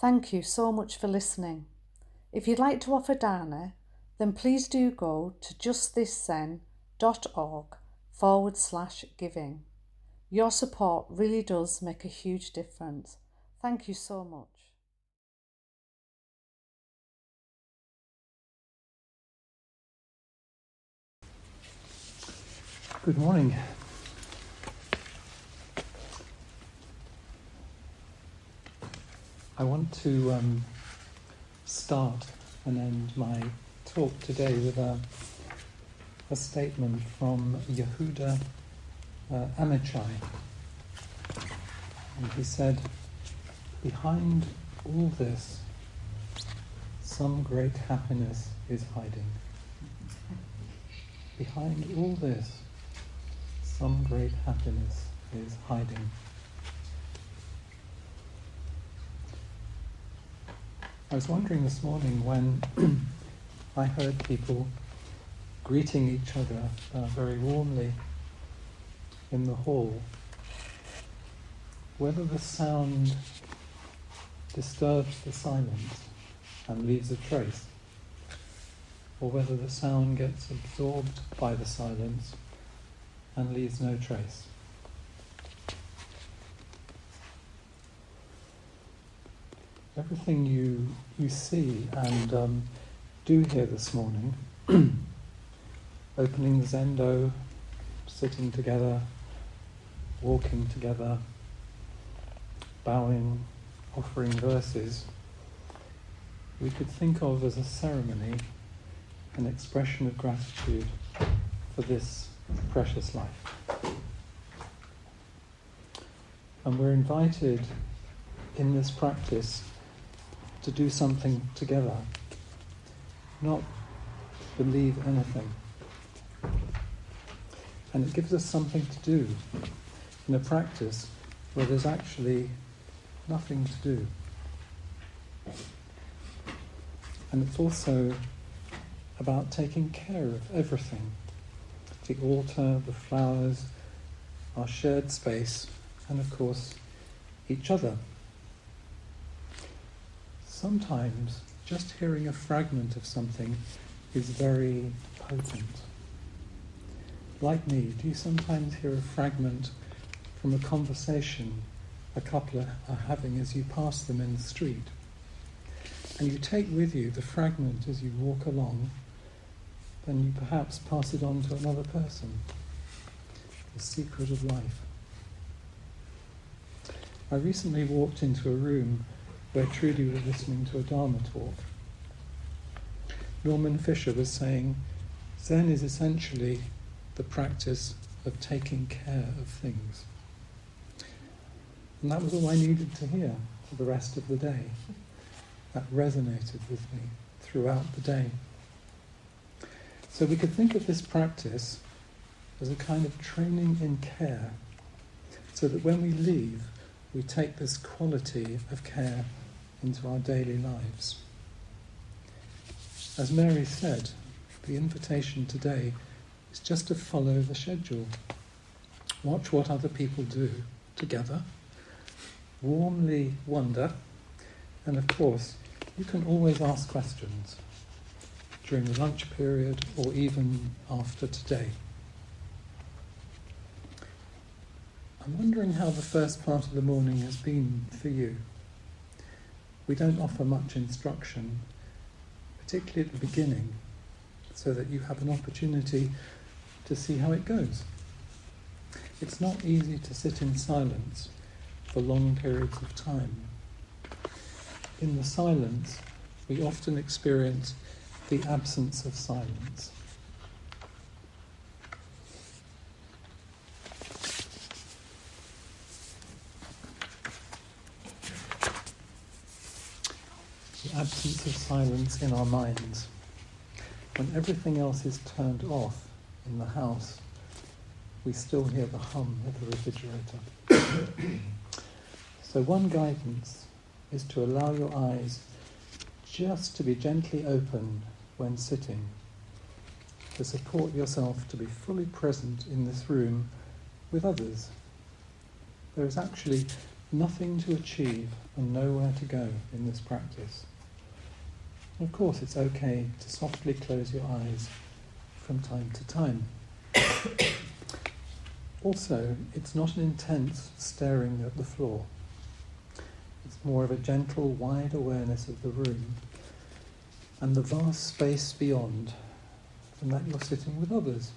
Thank you so much for listening. If you'd like to offer dana, then please do go to justthiszen.org/giving. Your support really does make a huge difference. Thank you so much. Good morning. I want to start and end my talk today with a statement from Yehuda Amichai. And he said, "Behind all this, some great happiness is hiding." Behind all this, some great happiness is hiding. I was wondering this morning when I heard people greeting each other very warmly in the hall, whether the sound disturbs the silence and leaves a trace, or whether the sound gets absorbed by the silence and leaves no trace. Everything you see and do here this morning, opening the Zendo, sitting together, walking together, bowing, offering verses, we could think of as a ceremony, an expression of gratitude for this precious life. And we're invited in this practice to do something together, not believe anything. And it gives us something to do in a practice where there's actually nothing to do. And it's also about taking care of everything. The altar, the flowers, our shared space, and of course, each other. Sometimes just hearing a fragment of something is very potent. Like me, do you sometimes hear a fragment from a conversation a couple are having as you pass them in the street? And you take with you the fragment as you walk along, then you perhaps pass it on to another person. The secret of life. I recently walked into a room where Trudy was listening to a Dharma talk. Norman Fisher was saying, Zen is essentially the practice of taking care of things. And that was all I needed to hear for the rest of the day. That resonated with me throughout the day. So we could think of this practice as a kind of training in care, so that when we leave, we take this quality of care into our daily lives. As Mary said, the invitation today is just to follow the schedule. Watch what other people do together, warmly wonder, and of course, you can always ask questions during the lunch period or even after today. I'm wondering how the first part of the morning has been for you. We don't offer much instruction, particularly at the beginning, so that you have an opportunity to see how it goes. It's not easy to sit in silence for long periods of time. In the silence, we often experience the absence of silence. The absence of silence in our minds. When everything else is turned off in the house, we still hear the hum of the refrigerator. So one guidance is to allow your eyes just to be gently open when sitting, to support yourself to be fully present in this room with others. There is actually nothing to achieve and nowhere to go in this practice. And of course, it's okay to softly close your eyes from time to time. Also, it's not an intense staring at the floor. It's more of a gentle, wide awareness of the room and the vast space beyond, and that you're sitting with others,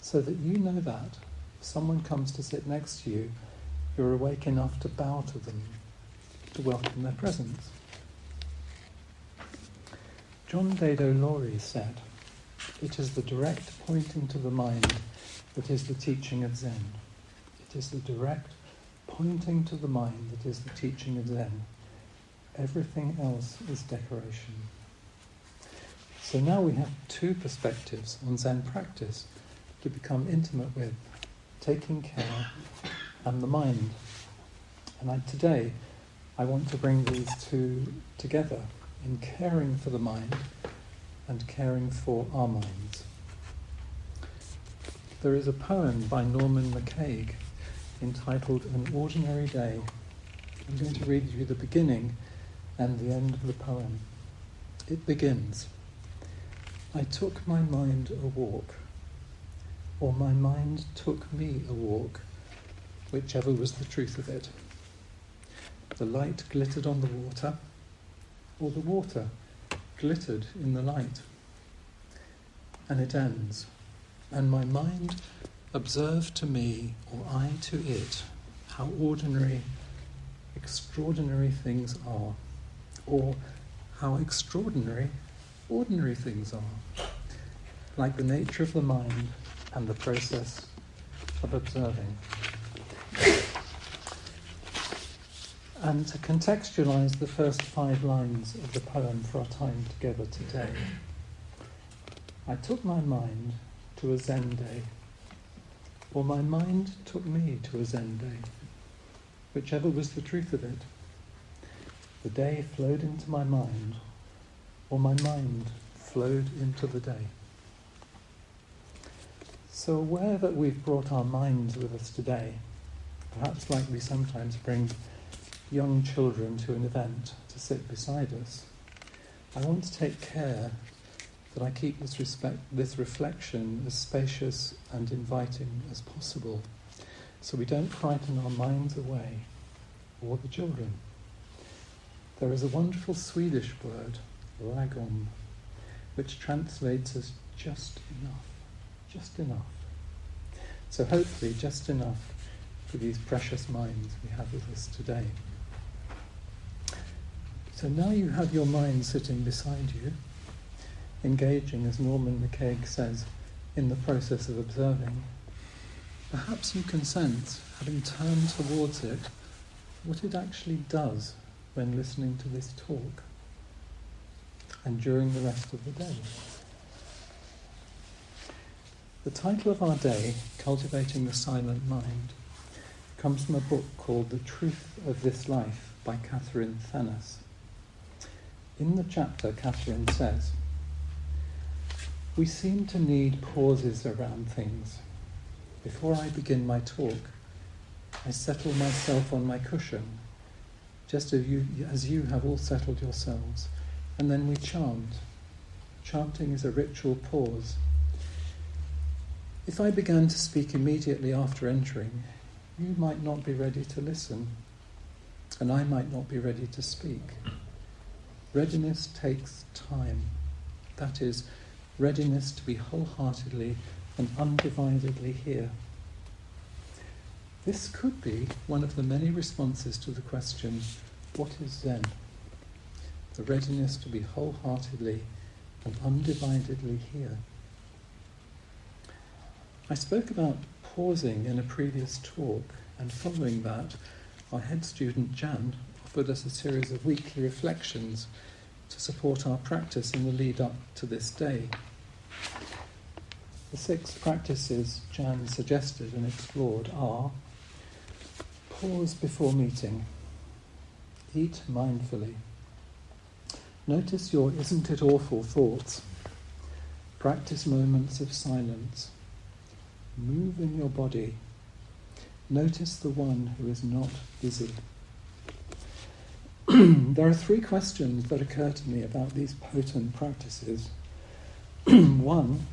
so that you know that if someone comes to sit next to you, you're awake enough to bow to them, to welcome their presence. John Dado Laurie said, "It is the direct pointing to the mind that is the teaching of Zen. It is the direct pointing to the mind that is the teaching of Zen. Everything else is decoration." So now we have two perspectives on Zen practice to become intimate with: taking care and the mind. And today I want to bring these two together in caring for the mind and caring for our minds. There is a poem by Norman McCaig entitled An Ordinary Day. I'm going to read you the beginning and the end of the poem. It begins, "I took my mind a walk, or my mind took me a walk, whichever was the truth of it. The light glittered on the water, or the water glittered in the light." And it ends, "And my mind observed to me, or I to it, how ordinary, extraordinary things are, or how extraordinary, ordinary things are, like the nature of the mind and the process of observing." And to contextualize the first 5 lines of the poem for our time together today, "I took my mind to a Zen day, or my mind took me to a Zen day, whichever was the truth of it. The day flowed into my mind, or my mind flowed into the day." So aware that we've brought our minds with us today, perhaps like we sometimes bring young children to an event to sit beside us, I want to take care that I keep this reflection as spacious and inviting as possible, so we don't frighten our minds away, or the children. There is a wonderful Swedish word, lagom, which translates as just enough, just enough. So hopefully just enough for these precious minds we have with us today. So now you have your mind sitting beside you, engaging, as Norman McCaig says, in the process of observing. Perhaps you can sense, having turned towards it, what it actually does when listening to this talk and during the rest of the day. The title of our day, Cultivating the Silent Mind, comes from a book called The Truth of This Life by Catherine Thanas. In the chapter, Catherine says, "We seem to need pauses around things. Before I begin my talk, I settle myself on my cushion, just as you have all settled yourselves, and then we chant. Chanting is a ritual pause. If I began to speak immediately after entering, you might not be ready to listen, and I might not be ready to speak. Readiness takes time. That is, readiness to be wholeheartedly and undividedly here." This could be one of the many responses to the question, what is Zen? The readiness to be wholeheartedly and undividedly here. I spoke about pausing in a previous talk, and following that, our head student Jan offered us a series of weekly reflections to support our practice in the lead up to this day. The 6 practices Jan suggested and explored are: pause before meeting, eat mindfully, notice your isn't it awful thoughts, practice moments of silence, move in your body, Notice the one who is not busy. There are 3 questions that occur to me about these potent practices. 1,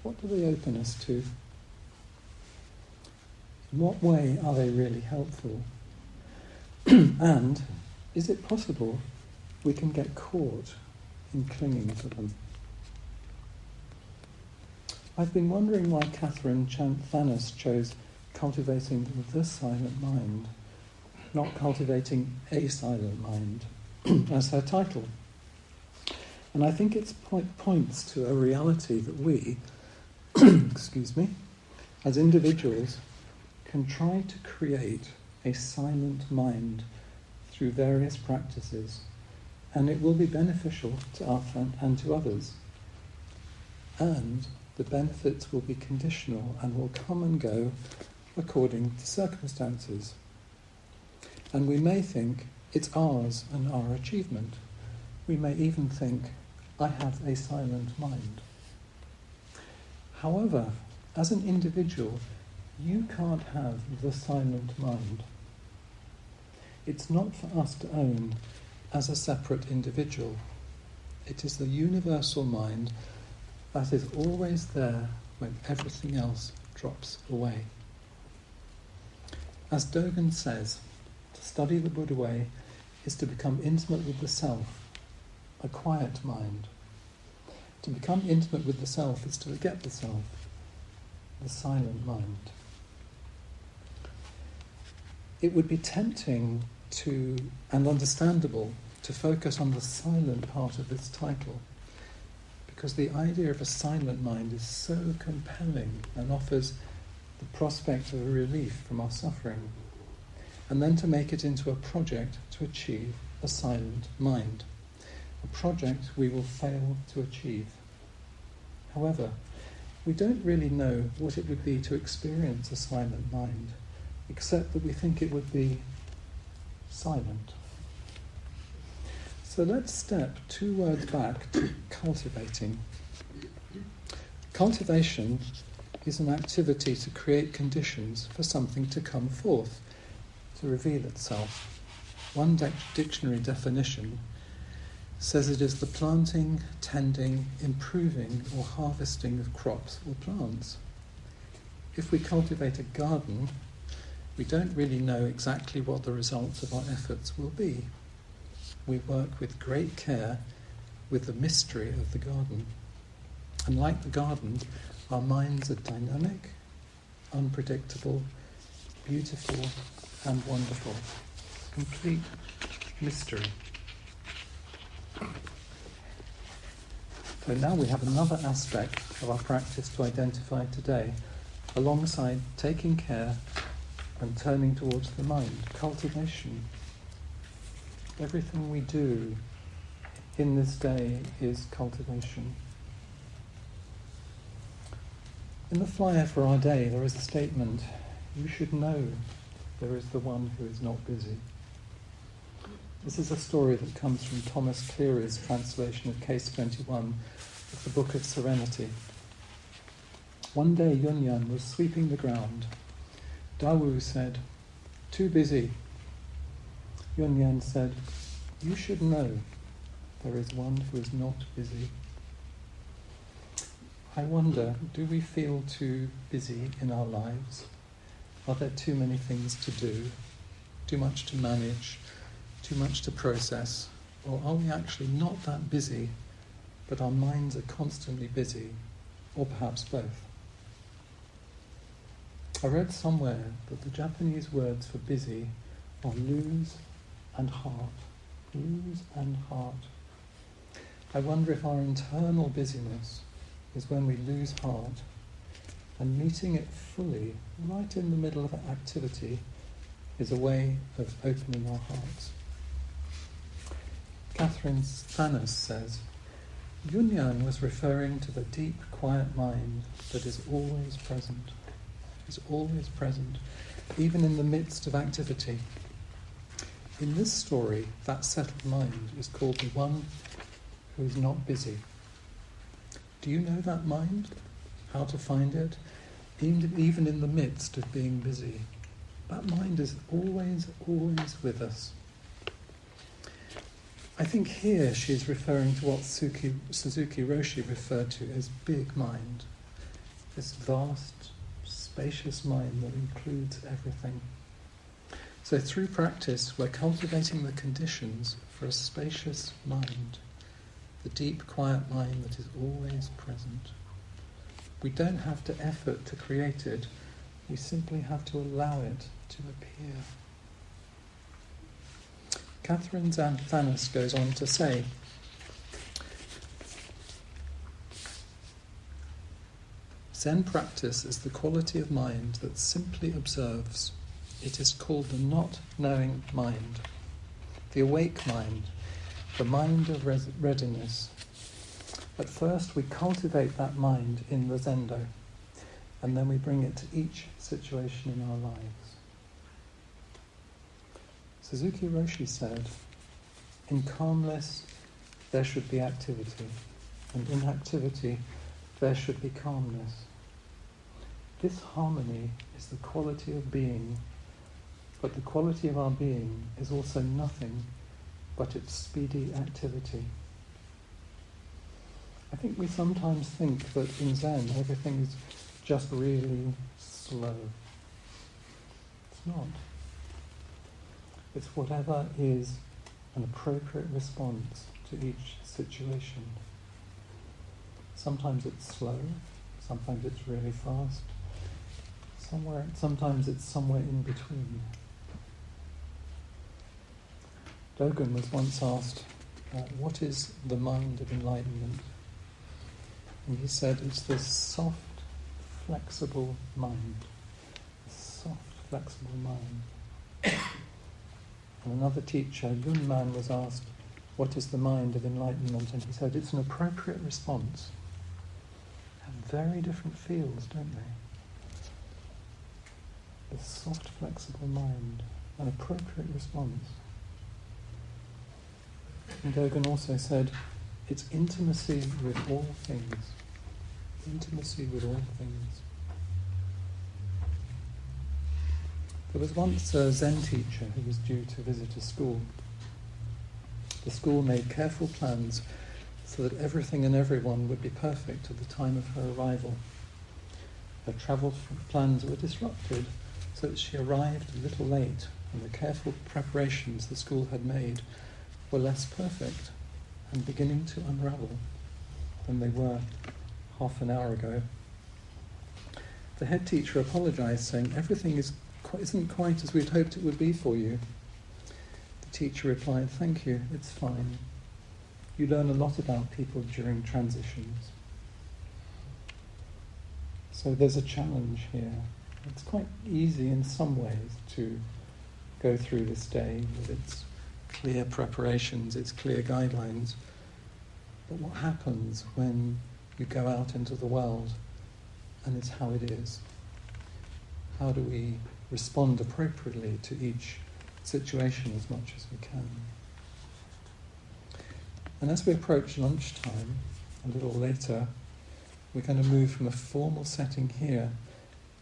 what do they open us to? In what way are they really helpful? And is it possible we can get caught in clinging to them? I've been wondering why Catherine Thanos chose cultivating the silent mind, not cultivating a silent mind, as her title. And I think it points to a reality that we, as individuals, can try to create a silent mind through various practices, and it will be beneficial to us and to others. And the benefits will be conditional and will come and go according to circumstances. And we may think it's ours and our achievement. We may even think, I have a silent mind. However, as an individual, you can't have the silent mind. It's not for us to own as a separate individual. It is the universal mind that is always there when everything else drops away. As Dogen says, to study the Buddha way is to become intimate with the self, a quiet mind. To become intimate with the self is to forget the self, the silent mind. It would be tempting and understandable to focus on the silent part of this title, because the idea of a silent mind is so compelling and offers the prospect of a relief from our suffering, and then to make it into a project to achieve a silent mind, a project we will fail to achieve. However, we don't really know what it would be to experience a silent mind, except that we think it would be silent. So let's step 2 words back to cultivating. Cultivation is an activity to create conditions for something to come forth, to reveal itself. One dictionary definition says it is the planting, tending, improving or harvesting of crops or plants. If we cultivate a garden, we don't really know exactly what the results of our efforts will be. We work with great care with the mystery of the garden. And like the garden, our minds are dynamic, unpredictable, beautiful and wonderful. Complete mystery. So now we have another aspect of our practice to identify today, alongside taking care and turning towards the mind, cultivation. Everything we do in this day is cultivation. In the flyer for our day, there is a statement, you should know there is the one who is not busy. This is a story that comes from Thomas Cleary's translation of Case 21 of the Book of Serenity. One day Yunyan was sweeping the ground. Dawu said, "Too busy." Yunyan said, "You should know there is one who is not busy." I wonder, do we feel too busy in our lives? Are there too many things to do, too much to manage, too much to process? Or are we actually not that busy, but our minds are constantly busy, or perhaps both? I read somewhere that the Japanese words for busy are lose and heart. Lose and heart. I wonder if our internal busyness is when we lose heart, and meeting it fully, right in the middle of an activity, is a way of opening our hearts. Catherine Thanos says, Yunyan was referring to the deep, quiet mind that is always present, even in the midst of activity. In this story, that settled mind is called the one who is not busy. Do you know that mind? How to find it? even in the midst of being busy. That mind is always, always with us. I think here she is referring to what Suzuki Roshi referred to as big mind, this vast, spacious mind that includes everything. So through practice, we're cultivating the conditions for a spacious mind, the deep, quiet mind that is always present. We don't have to effort to create it, we simply have to allow it to appear. Catherine Thanas goes on to say, Zen practice is the quality of mind that simply observes. It is called the not knowing mind, the awake mind, the mind of readiness. At first we cultivate that mind in the Zendo, and then we bring it to each situation in our lives. Suzuki Roshi said, in calmness there should be activity, and in activity there should be calmness. This harmony is the quality of being, but the quality of our being is also nothing but its speedy activity. I think we sometimes think that in Zen everything is just really slow. It's not. It's whatever is an appropriate response to each situation. Sometimes it's slow, sometimes it's really fast, sometimes it's somewhere in between. Dogen was once asked, what is the mind of enlightenment? And he said, it's this soft, flexible mind. This soft, flexible mind. And another teacher, Yun Man, was asked, what is the mind of enlightenment? And he said, it's an appropriate response. They have very different feels, don't they? This soft, flexible mind, an appropriate response. And Dogen also said, it's intimacy with all things. Intimacy with all things. There was once a Zen teacher who was due to visit a school. The school made careful plans so that everything and everyone would be perfect at the time of her arrival. Her travel plans were disrupted so that she arrived a little late, and the careful preparations the school had made were less perfect and beginning to unravel than they were half an hour ago. The head teacher apologised, saying, everything isn't quite as we'd hoped it would be for you. The teacher replied, thank you, it's fine. You learn a lot about people during transitions. So there's a challenge here. It's quite easy in some ways to go through this day with its clear preparations, its clear guidelines. But what happens when you go out into the world and it's how it is? How do we respond appropriately to each situation as much as we can? And as we approach lunchtime, a little later, we're going to move from a formal setting here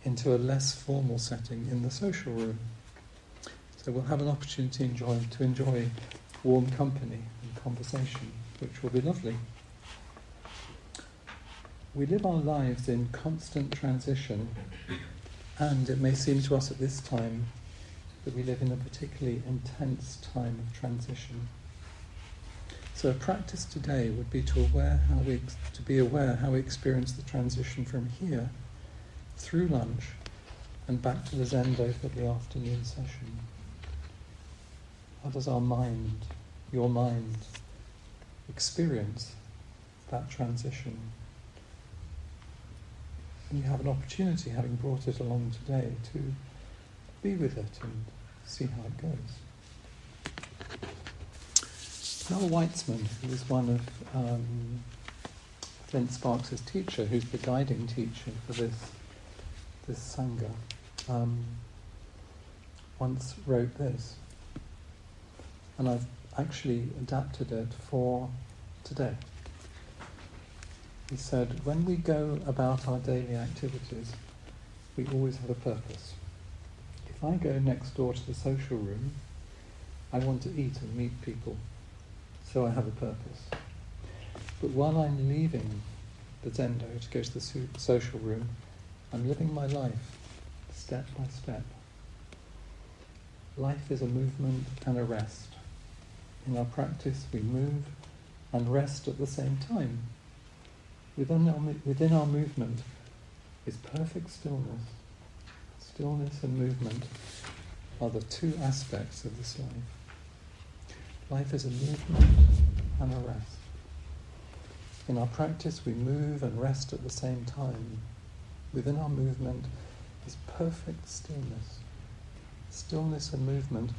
into a less formal setting in the social room. So we'll have an opportunity to enjoy warm company and conversation, which will be lovely. We live our lives in constant transition, and it may seem to us at this time that we live in a particularly intense time of transition. So a practice today would be to be aware how we experience the transition from here through lunch and back to the Zendo for the afternoon session. How does our mind, your mind, experience that transition? And you have an opportunity, having brought it along today, to be with it and see how it goes. Noel Weitzman, who was one of Flint Sparks' teacher, who's the guiding teacher for this Sangha, once wrote this, and I've actually adapted it for today. He said, when we go about our daily activities, we always have a purpose. If I go next door to the social room, I want to eat and meet people, so I have a purpose. But while I'm leaving the Zendo to go to the social room, I'm living my life step by step. Life is a movement and a rest. In our practice, we move and rest at the same time. Within our movement is perfect stillness. Stillness and movement are the two aspects of this life. Life is a movement and a rest. In our practice, we move and rest at the same time. Within our movement is perfect stillness. Stillness and movement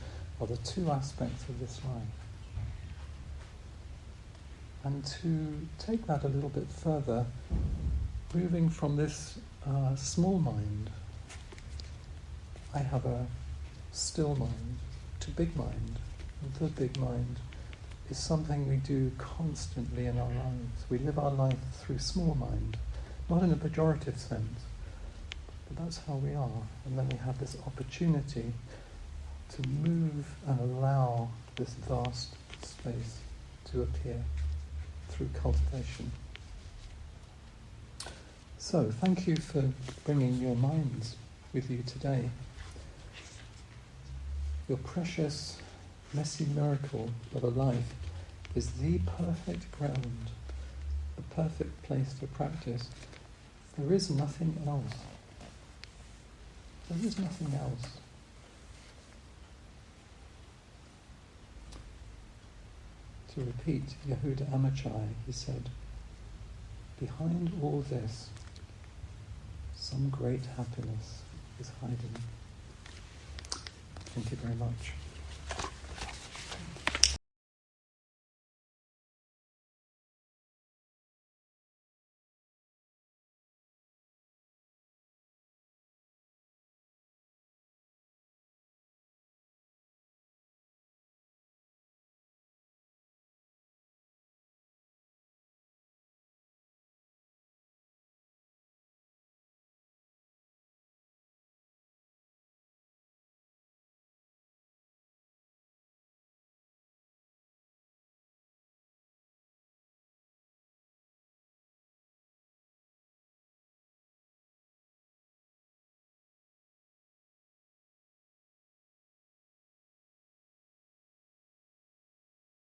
are the two aspects of this life. And to take that a little bit further, moving from this small mind, I have a still mind, to big mind. And the big mind is something we do constantly in our lives. We live our life through small mind, not in a pejorative sense, but that's how we are. And then we have this opportunity to move and allow this vast space to appear through cultivation. So, thank you for bringing your minds with you today. Your precious, messy miracle of a life is the perfect ground, the perfect place for practice. There is nothing else. There is nothing else. To repeat Yehuda Amachai, he said, behind all this, some great happiness is hiding. Thank you very much.